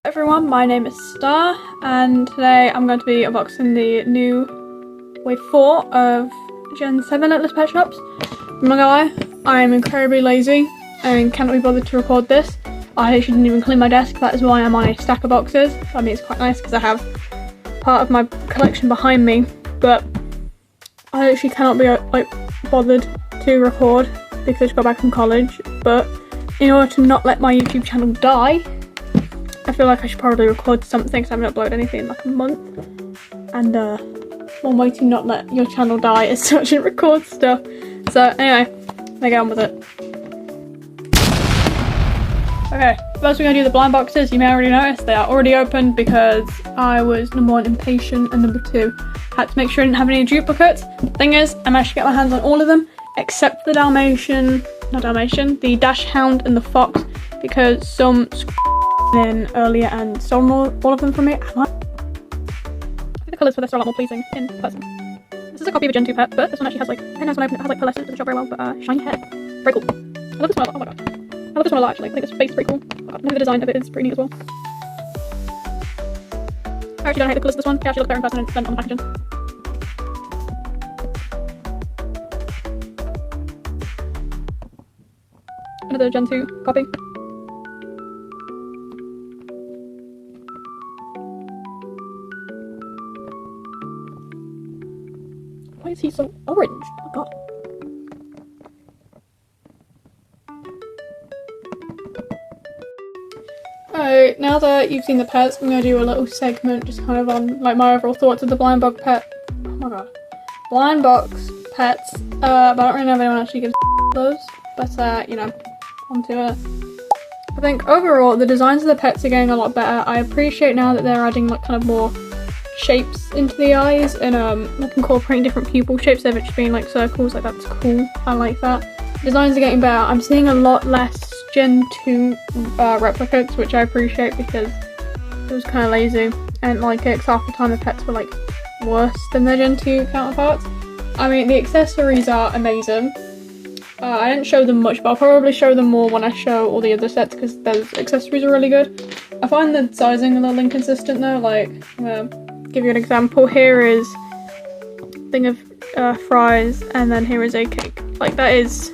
Everyone, my name is Star and today I'm going to be unboxing the new Wave 4 of Gen 7 LPS Pet Shops. I'm not gonna lie, I'm incredibly lazy and cannot be bothered to record this. I actually didn't even clean my desk, that is why I'm on a stack of boxes. I mean, it's quite nice because I have part of my collection behind me, but I actually cannot be bothered to record because I just got back from college. But in order to not let my YouTube channel die, I feel like I should probably record something because I haven't uploaded anything in like a month. And one way to not let your channel die is to actually record stuff. So anyway, let's get on with it. Okay, first we're going to do the blind boxes. You may already notice they are already opened because I was number one impatient and number two had to make sure I didn't have any duplicates. Thing is, I managed to get my hands on all of them except the the Dash Hound and the Fox because some in earlier and stole all of them from me. I think the colours for this are a lot more pleasing in person. This is a copy of a Gen 2 pet, but this one actually has like, very nice when I open it, it has like pearlescent, doesn't show very well, but shiny hair. Very cool. I love this one a lot, oh my god. I love this one a lot actually, I think this face is pretty cool. Oh god, maybe the design of it is pretty neat as well. I actually don't hate the colours of this one, they actually look better in person than on the packaging. Another Gen 2 copy. Why is he so orange? Oh my god. Alright, now that you've seen the pets, I'm going to do a little segment just kind of on like my overall thoughts of the blind box pet. Oh my god. Blind box pets. But I don't really know if anyone actually gives those. But you know, onto it. I think overall the designs of the pets are getting a lot better. I appreciate now that they're adding like kind of more shapes into the eyes and like incorporating different pupil shapes over just being like circles. Like that's cool, I like that. Designs are getting better. I'm seeing a lot less Gen 2 replicates, which I appreciate because it was kind of lazy and like it, 'cause half the time the pets were like worse than their Gen 2 counterparts. I mean, the accessories are amazing. I didn't show them much, but I'll probably show them more when I show all the other sets because those accessories are really good. I find the sizing a little inconsistent though. Like, I'm gonna give you an example. Here is a thing of fries, and then here is a cake. Like, that is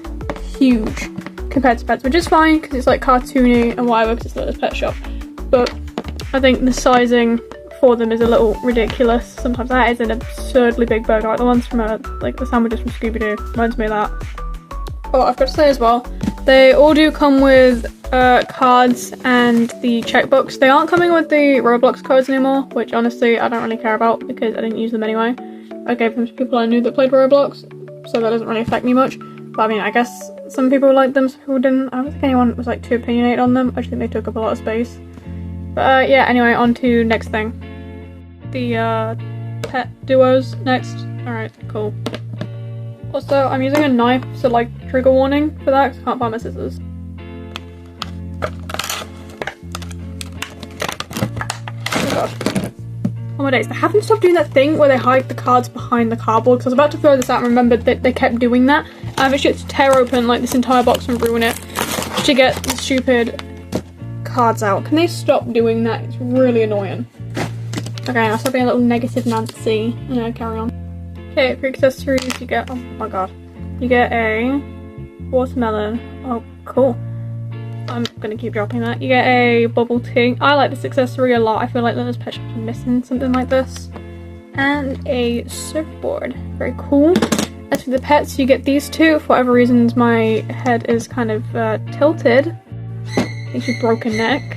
huge compared to pets, which is fine because it's like cartoony and whatever because it's not a pet shop. But I think the sizing for them is a little ridiculous. Sometimes that is an absurdly big burger, like the ones from like the sandwiches from Scooby-Doo. Reminds me of that. Oh, I've got to say as well, they all do come with cards and the checkbooks. They aren't coming with the Roblox codes anymore, which honestly I don't really care about because I didn't use them anyway. I gave them to people I knew that played Roblox, so that doesn't really affect me much. But I mean, I guess some people liked them, some people didn't. I don't think anyone was like too opinionated on them. I just think they took up a lot of space. But yeah, anyway, on to next thing. The pet duos next. Alright, cool. Also, I'm using a knife, so like trigger warning for that because I can't find my scissors. Oh god. Oh my days, they haven't stopped doing that thing where they hide the cards behind the cardboard because I was about to throw this out and remembered that they kept doing that. I've actually had to tear open like this entire box and ruin it to get the stupid cards out. Can they stop doing that? It's really annoying. Okay, now stop being a little negative Nancy and I'll carry on. Okay, for accessories you get, oh my god, you get a watermelon. Oh, cool. I'm gonna keep dropping that. You get a bubble tea. I like this accessory a lot. I feel like those pet shops are missing something like this. And a surfboard. Very cool. As for the pets, you get these two. For whatever reasons, my head is kind of tilted. I think she's broken neck.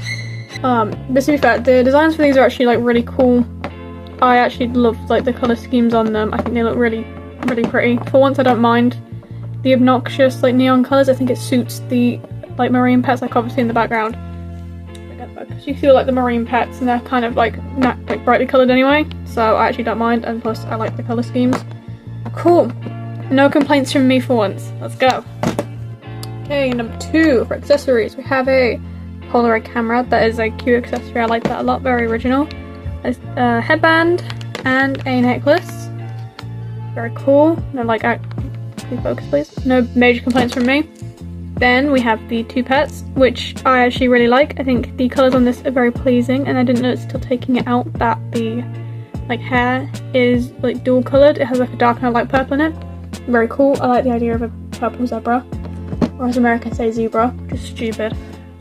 But to be fair, the designs for these are actually like really cool. I actually love like the colour schemes on them. I think they look really, really pretty. For once, I don't mind the obnoxious like neon colours. I think it suits the like marine pets, like obviously in the background. Because you feel like the marine pets and they're kind of like brightly coloured anyway. So I actually don't mind, and plus I like the colour schemes. Cool. No complaints from me for once. Let's go. Okay, number 2 for accessories. We have a Polaroid camera. That is a cute accessory. I like that a lot. Very original. A headband and a necklace. Very cool. No, like, please focus, please. No major complaints from me. Then we have the two pets, which I actually really like. I think the colours on this are very pleasing, and I didn't notice till taking it out that the like hair is like dual coloured. It has like a dark and a light purple in it. Very cool. I like the idea of a purple zebra, or as Americans say, zebra. Just stupid.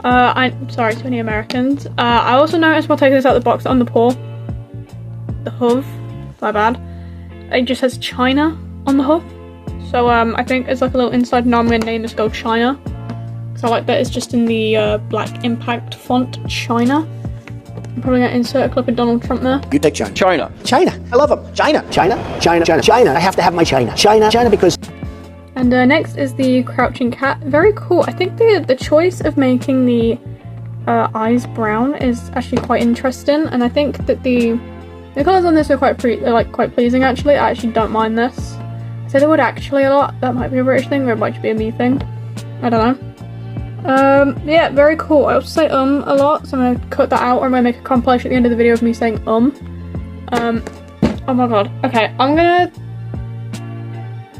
I'm sorry to any Americans. I also noticed while taking this out of the box on the paw, the hoof, my bad, it just says China on the hoof. So I think it's like a little inside note. I'm going to name this girl China, because I like that it's just in the black impact font, China. I'm probably going to insert a clip of Donald Trump there. You take China. China. China. I love them. China. China. China. China. China. I have to have my China. China. China because... And next is the crouching cat. Very cool. I think the choice of making the eyes brown is actually quite interesting, and I think that the colours on this are quite pleasing actually. I actually don't mind this. I say the word actually a lot. That might be a British thing, or it might just be a me thing. I don't know. Yeah, very cool. I also say a lot, so I'm gonna cut that out, or I'm gonna make a compilation at the end of the video of me saying oh my god. Okay, I'm gonna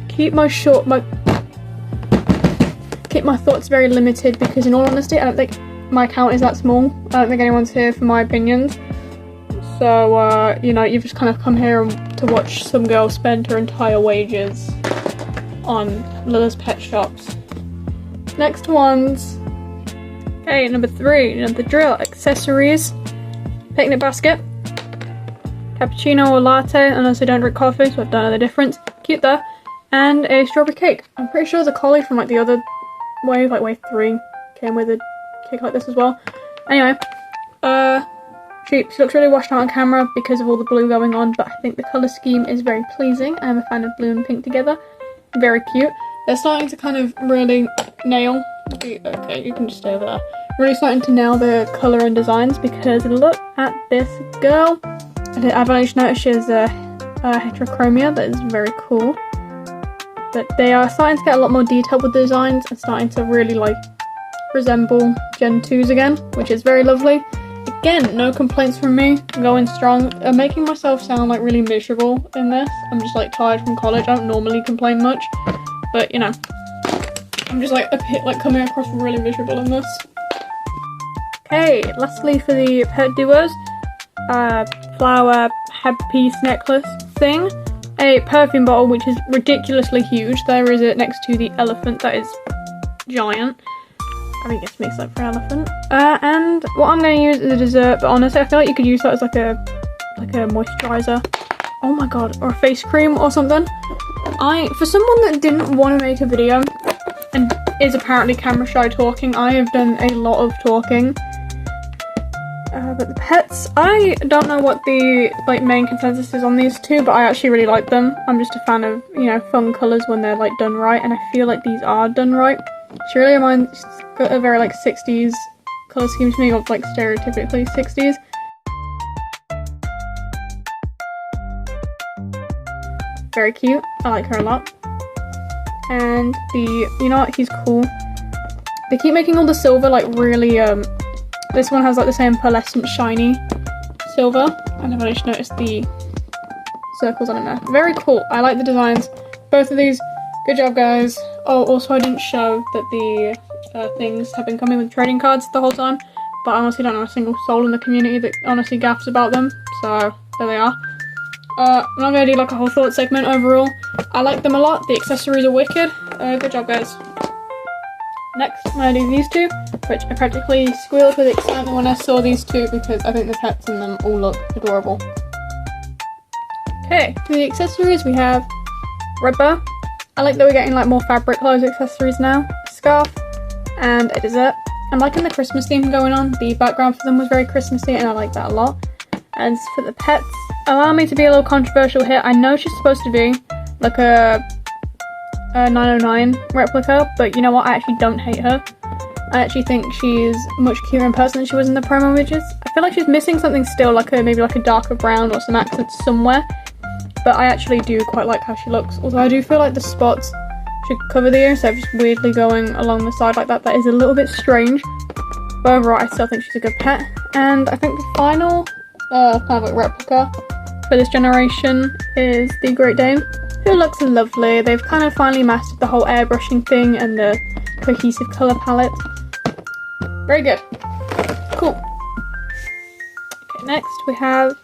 keep my thoughts very limited, because in all honesty, I don't think my account is that small. I don't think anyone's here for my opinions. So, you know, you've just kind of come here to watch some girl spend her entire wages on Lilla's pet shops. Next ones. Okay, number 3, you know the drill. Accessories. Picnic basket. Cappuccino or latte, unless I don't drink coffee, so I don't know the difference. Cute there. And a strawberry cake. I'm pretty sure the collie from like the other wave, like wave 3, came with a cake like this as well. Anyway, she looks really washed out on camera because of all the blue going on, but I think the colour scheme is very pleasing. I'm a fan of blue and pink together. Very cute. They're starting to kind of really nail the, okay, you can just stay over there. Really starting to nail the colour and designs, because look at this girl. I've only noticed she has a heterochromia that is very cool. But they are starting to get a lot more detailed with the designs and starting to really like resemble Gen 2s again, which is very lovely. Again, no complaints from me. I'm going strong. I'm making myself sound like really miserable in this. I'm just like tired from college. I don't normally complain much, but you know, I'm just like coming across really miserable in this. Okay, lastly for the pet duos, flower headpiece necklace thing. A perfume bottle, which is ridiculously huge. There is it next to the elephant that is giant. I think it's mixed up for elephant. And what I'm going to use is a dessert, but honestly I feel like you could use that as like a moisturizer. Oh my god, or a face cream or something. For someone that didn't want to make a video and is apparently camera shy talking, I have done a lot of talking. But the pets, I don't know what the main consensus is on these two, but I actually really like them. I'm just a fan of, you know, fun colours when they're like done right, and I feel like these are done right. She really reminds, got a very like 60s colour scheme to me, of like stereotypically 60s. Very cute. I like her a lot. And you know what, he's cool. They keep making all the silver like really this one has like the same pearlescent shiny silver, and I've just noticed the circles on it now. Very cool. I like the designs. Both of these. Good job, guys. Oh, also I didn't show that the things have been coming with trading cards the whole time, but I honestly don't know a single soul in the community that honestly gaffs about them, so there they are. I'm not going to do like a whole thought segment overall. I like them a lot. The accessories are wicked. Good job, guys. Next, I'm going to do these two, which I practically squealed with excitement when I saw these two, because I think the pets in them all look adorable. Okay, for the accessories we have rubber. I like that we're getting like more fabric clothes accessories now. A scarf and a dessert. I'm liking the Christmas theme going on. The background for them was very Christmassy and I like that a lot. And for the pets, allow me to be a little controversial here. I know she's supposed to be like a 909 replica, but you know what, I actually don't hate her. I actually think she's much cuter in person than she was in the promo images. I feel like she's missing something still, like maybe like a darker brown or some accents somewhere, but I actually do quite like how she looks. Although I do feel like the spots should cover the ear instead of just weirdly going along the side like that. That is a little bit strange, but overall I still think she's a good pet. And I think the final kind of like replica for this generation is the Great Dane, who looks lovely. They've kind of finally mastered the whole airbrushing thing and the cohesive colour palette. Very good. Cool. Okay, next we have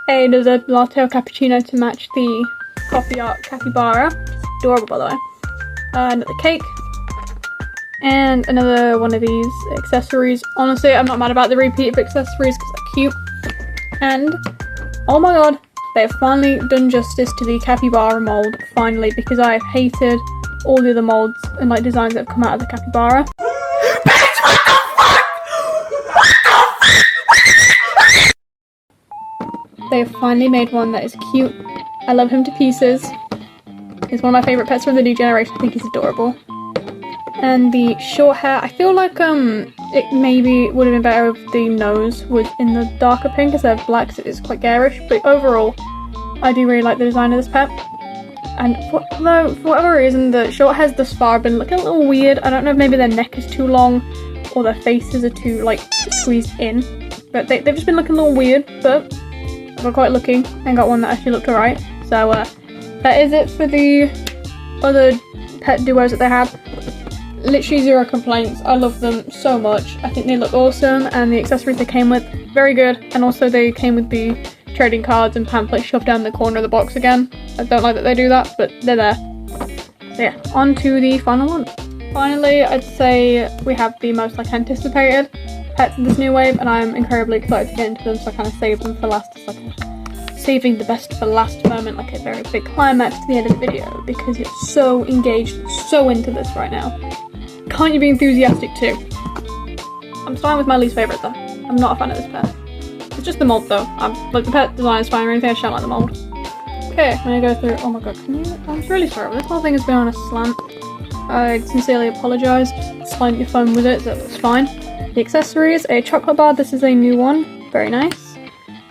another latte or cappuccino to match the coffee art capybara. Adorable, by the way. Another cake. And another one of these accessories. Honestly, I'm not mad about the repeat of accessories because they're cute. And, oh my god, they've finally done justice to the capybara mold, finally, because I've hated all the other molds and like designs that have come out of the capybara. They've finally made one that is cute. I love him to pieces. He's one of my favourite pets from the new generation. I think he's adorable. And the short hair, I feel like it maybe would have been better if the nose was in the darker pink instead of black, because it is quite garish. But overall, I do really like the design of this pet. And although for whatever reason the short hairs thus far have been looking a little weird. I don't know if maybe their neck is too long or their faces are too like squeezed in. But they've just been looking a little weird, but I got quite lucky and got one that actually looked alright. So that is it for the other pet duos that they had. Literally zero complaints. I love them so much. I think they look awesome, and the accessories they came with, very good. And also they came with the trading cards and pamphlets shoved down the corner of the box again. I don't like that they do that, but they're there. So yeah, on to the final one. Finally, I'd say we have the most like anticipated pets in this new wave, and I'm incredibly excited to get into them, so I kind of saved them for last. It's like saving the best for last moment, like a very big climax to the end of the video, because you're so engaged, so into this right now. Can't you be enthusiastic too? I'm starting with my least favourite though. I'm not a fan of this pet. It's just the mold though. Like the pet design is fine or anything, I just don't like the mold. Okay, I'm gonna go through. Oh my god, can you? I'm really sorry, but this whole thing has been on a slant. I sincerely apologise. Just slant your phone with it, so that's fine. The accessories, a chocolate bar. This is a new one. Very nice.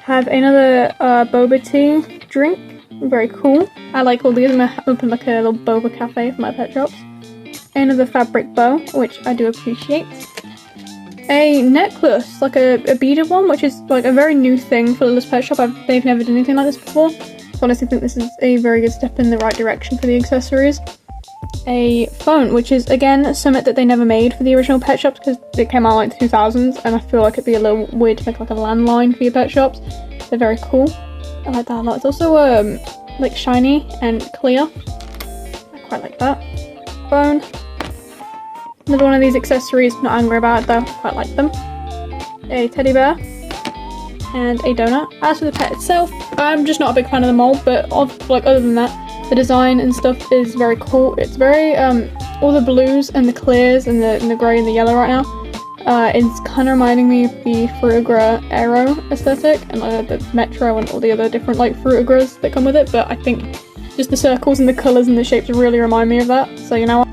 Have another boba tea drink. Very cool. I like all these. I'm gonna open like a little boba cafe for my pet shops. Another fabric bow, which I do appreciate. A necklace, like a beaded one, which is like a very new thing for Little's Pet Shop. They've never done anything like this before. So honestly, I think this is a very good step in the right direction for the accessories. A phone, which is again something that they never made for the original pet shops because it came out like the 2000s, and I feel like it'd be a little weird to make like a landline for your pet shops. They're very cool. I like that a lot. It's also like shiny and clear. I quite like that. Phone. Another one of these accessories, not angry about it though, quite like them. A teddy bear. And a donut. As for the pet itself, I'm just not a big fan of the mold, but other than that, the design and stuff is very cool. It's very, all the blues and the clears and the grey and the yellow right now, it's kind of reminding me of the Fruitigra Aero aesthetic, and like the Metro and all the other different like Fruitigras that come with it, but I think just the circles and the colours and the shapes really remind me of that, so you know what?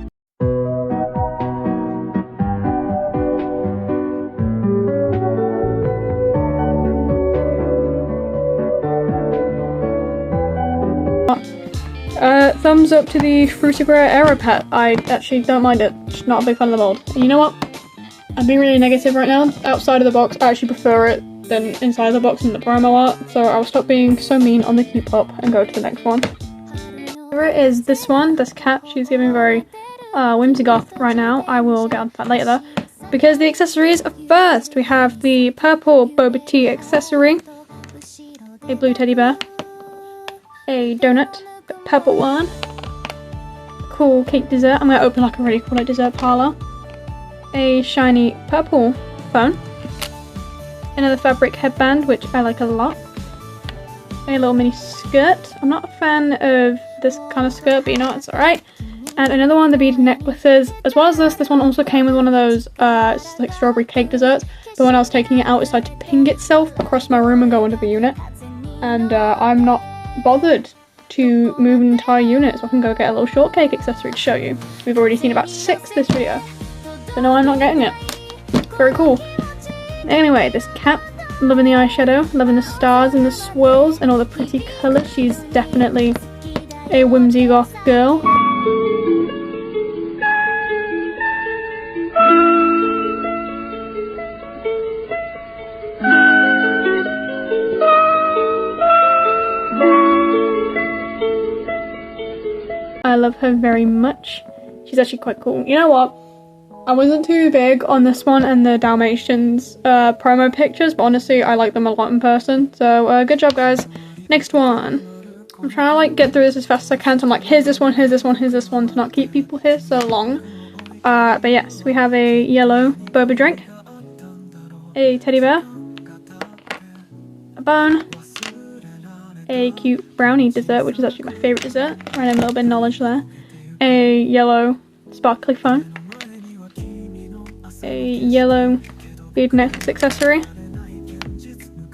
Thumbs up to the Fruitigra Aero pet. I actually don't mind it. Just not a big fan of the mold. And you know what? I'm being really negative right now. Outside of the box, I actually prefer it than inside of the box in the promo art. So I'll stop being so mean on the Keep Up and go to the next one. Here it is, this one, this cat. She's giving very whimsy goth right now. I will get onto that later though. Because the accessories are first. We have the purple boba tea accessory. A blue teddy bear. A donut. Purple one. Cool cake dessert. I'm gonna open like a really cool like dessert parlor. A shiny purple phone. Another fabric headband, which I like a lot. A little mini skirt. I'm not a fan of this kind of skirt, but you know what, it's alright. And another one of the beaded necklaces. As well as this one also came with one of those like strawberry cake desserts. But when I was taking it out, it decided to ping itself across my room and go into the unit. And I'm not bothered to move an entire unit, so I can go get a little shortcake accessory to show you. We've already seen about 6 this video, so no, I'm not getting it. Very cool. Anyway, this cat, loving the eyeshadow, loving the stars and the swirls and all the pretty colours. She's definitely a whimsy goth girl. I love her very much. She's actually quite cool. You know what? I wasn't too big on this one and the Dalmatians promo pictures, but honestly, I like them a lot in person. So, good job, guys. Next one. I'm trying to like get through this as fast as I can. So I'm like, here's this one, here's this one, here's this one, to not keep people here so long. But yes, we have a yellow boba drink, a teddy bear, a bone, a cute brownie dessert, which is actually my favourite dessert. Random little bit of knowledge there. A yellow sparkly phone, a yellow bead necklace accessory,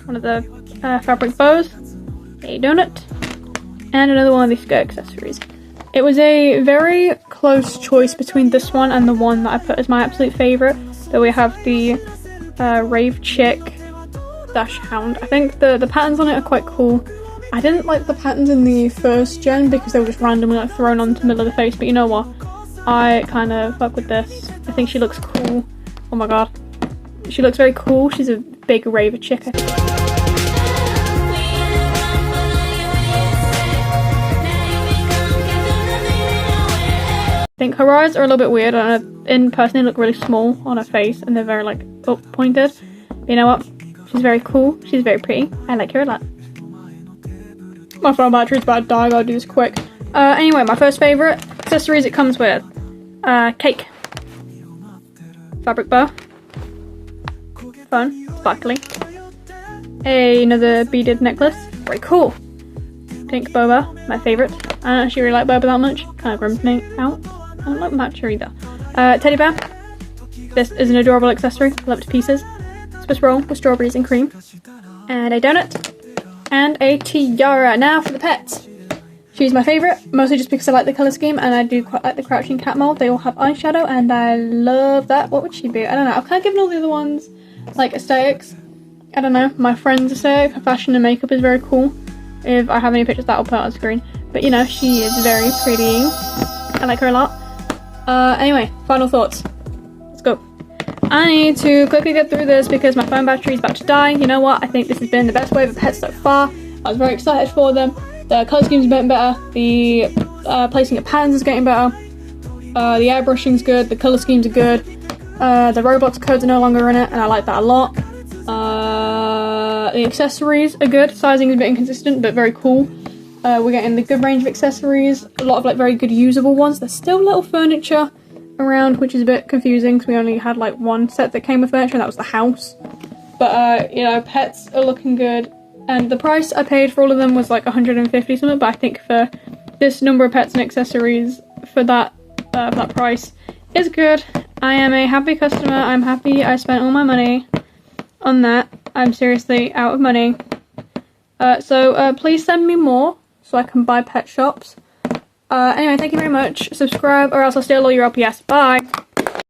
one of the fabric bows, a donut, and another one of these skirt accessories. It was a very close choice between this one and the one that I put as my absolute favourite. So we have the Rave Chick Dash Hound. I think the patterns on it are quite cool. I didn't like the patterns in the first gen because they were just randomly like thrown onto the middle of the face, but you know what? I kind of fuck with this. I think she looks cool. Oh my god. She looks very cool. She's a big raver chick, I think. I think her eyes are a little bit weird. In person, they look really small on her face, and they're very like up pointed. You know what? She's very cool. She's very pretty. I like her a lot. My phone battery's about to die. I gotta do this quick. Anyway, my first favorite accessories it comes with cake, fabric bow, fun, sparkly, another beaded necklace. Very cool. Pink boba, my favorite. I don't actually really like boba that much. Kind of grums me out. I don't like matcha either. Teddy bear. This is an adorable accessory. I love it to pieces. Swiss roll with strawberries and cream. And a donut. And a tiara. Now for the pets. She's my favourite, mostly just because I like the colour scheme and I do quite like the crouching cat mold. They all have eyeshadow and I love that. What would she be? I don't know. I've kind of given all the other ones like aesthetics. I don't know. My friend's aesthetic, her fashion and makeup is very cool. If I have any pictures that I'll put on screen. But you know, she is very pretty. I like her a lot. Anyway, final thoughts. Let's go. I need to quickly get through this because my phone battery is about to die. You know what? I think this has been the best wave of pets so far. I was very excited for them. The colour scheme's getting better. The placing of patterns is getting better. The airbrushing's good. The colour schemes are good. The Roblox codes are no longer in it, and I like that a lot. The accessories are good. Sizing is a bit inconsistent, but very cool. We're getting the good range of accessories. A lot of like very good usable ones. There's still little furniture around, which is a bit confusing because we only had like one set that came with furniture, and that was the house. But you know, pets are looking good. And the price I paid for all of them was like 150 something, but I think for this number of pets and accessories for that price is good. I am a happy customer. I'm happy I spent all my money on that. I'm seriously out of money. So please send me more so I can buy pet shops. Anyway, thank you very much. Subscribe or else I'll steal all your LPS. Bye!